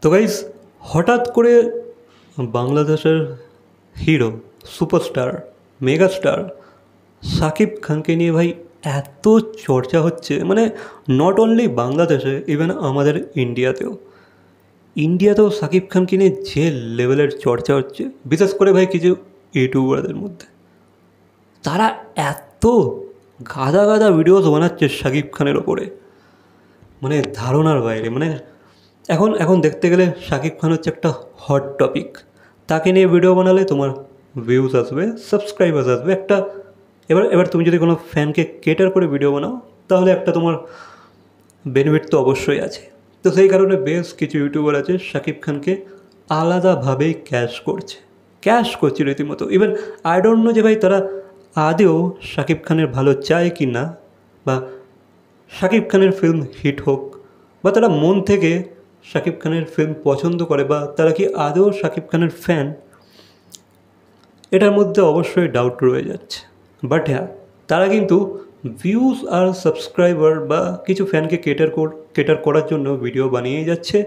তো গাইস, হঠাৎ করে বাংলাদেশের হিরো, সুপারস্টার, মেগাস্টার শাকিব খানকে নিয়ে ভাই এত চর্চা হচ্ছে, মানে নট অনলি বাংলাদেশে, ইভেন আমাদের ইন্ডিয়াতেও শাকিব খানকে নিয়ে যে লেভেলের চর্চা হচ্ছে, বিশেষ করে ভাই কিছু ইউটিউবারদের মধ্যে। তারা এত গাদা গাদা ভিডিওস বানাচ্ছে শাকিব খানের ওপরে, মানে ধারণার বাইরে। মানে এখন এখন দেখতে গেলে শাকিব খান হচ্ছে একটা হট টপিক। তাকে নিয়ে ভিডিও বানালে তোমার ভিউজ আসবে, সাবস্ক্রাইবার্স আসবে একটা। এবার এবার তুমি যদি কোনো ফ্যানকে কেটার করে ভিডিও বানাও, তাহলে একটা তোমার বেনিফিট তো অবশ্যই আছে। তো সেই কারণে বেশ কিছু ইউটিউবার আছে শাকিব খানকে আলাদাভাবেই ক্যাশ করছে রীতিমতো। ইভেন আই ডোন্ট নো যে ভাই তারা আদেও শাকিব খানের ভালো চায় কি না, বা শাকিব খানের ফিল্ম হিট হোক, বা তারা মন থেকে শাকিব খানের ফিল্ম পছন্দ করে, বা তারা কি আদৌ শাকিব খানের ফ্যান, এটার মধ্যে অবশ্যই ডাউট রয়ে যাচ্ছে। বাট হ্যাঁ, তারা কিন্তু ভিউজ আর সাবস্ক্রাইবার বা কিছু ফ্যানকে কেটার করার জন্য ভিডিও বানিয়ে যাচ্ছে,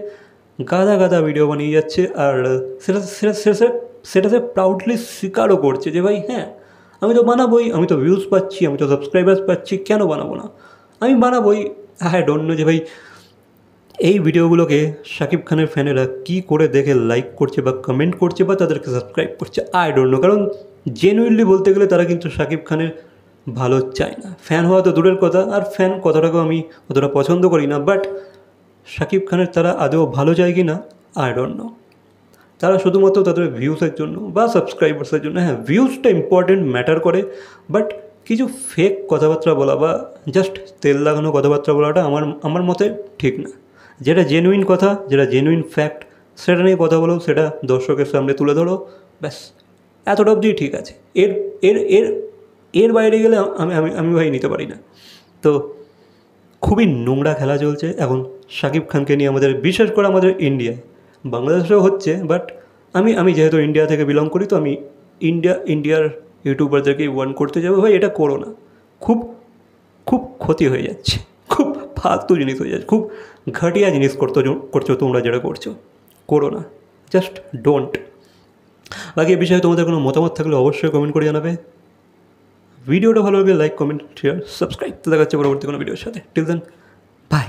গাদা গাদা ভিডিও বানিয়ে যাচ্ছে। আর সেটাতে প্রাউডলি স্বীকারও করছে যে ভাই হ্যাঁ, আমি তো বানাবোই, আমি তো ভিউজ পাচ্ছি, আমি তো সাবস্ক্রাইবার্স পাচ্ছি, কেন বানাবো না, আমি বানাবোই। আই ডোন্ট নো যে ভাই এই ভিডিওগুলোকে শাকিব খানের ফ্যানেরা কী করে দেখে লাইক করছে বা কমেন্ট করছে বা তাদেরকে সাবস্ক্রাইব করছে, আই ডোন্ট নো। কারণ জেনুইনলি বলতে গেলে তারা কিন্তু শাকিব খানের ভালো চায় না। ফ্যান হওয়া তো দূরের কথা, আর ফ্যান কথাটাকেও আমি অতটা পছন্দ করি না। বাট শাকিব খানের তারা আদৌ ভালো চায় কি না, আই ডোন্ট নো। তারা শুধুমাত্র তাদের ভিউসের জন্য বা সাবস্ক্রাইবার্সের জন্য, হ্যাঁ ভিউজটা ইম্পর্টেন্ট, ম্যাটার করে, বাট কিছু ফেক কথাবার্তা বলা বা জাস্ট তেল লাগানো কথাবার্তা বলাটা আমার মতে ঠিক না। যেটা জেনুইন কথা, যেটা জেনুইন ফ্যাক্ট, সেটা নিয়ে কথা বলো, সেটা দর্শকের সামনে তুলে ধরো, ব্যাস এতটা অবধি ঠিক আছে। এর এর এর এর বাইরে গেলে আমি আমি আমি ভাই নিতে পারি না। তো খুবই নোংরা খেলা চলছে এখন শাকিব খানকে নিয়ে আমাদের, বিশেষ করে আমাদের ইন্ডিয়ায়। বাংলাদেশেও হচ্ছে, বাট আমি যেহেতু ইন্ডিয়া থেকে বিলং করি, তো আমি ইন্ডিয়ার ইউটিউবারদেরকে ওয়ার্ন করতে যাবো, ভাই এটা করো না। খুব খুব ক্ষতি হয়ে যাচ্ছে, খুব ফালতু জিনিস হয়ে যাচ্ছে, খুব ঘটিয়া জিনিস করছো তোমরা, যেটা করো না, জাস্ট ডোন্ট। বাকি এ বিষয়ে তোমাদের কোনো মতামত থাকলে অবশ্যই কমেন্ট করে জানাবে। ভিডিওটা ভালো লাগলে লাইক, কমেন্ট, শেয়ার, সাবস্ক্রাইব। তো দেখা যাচ্ছে পরবর্তী কোনো ভিডিওর সাথে। Till then, by.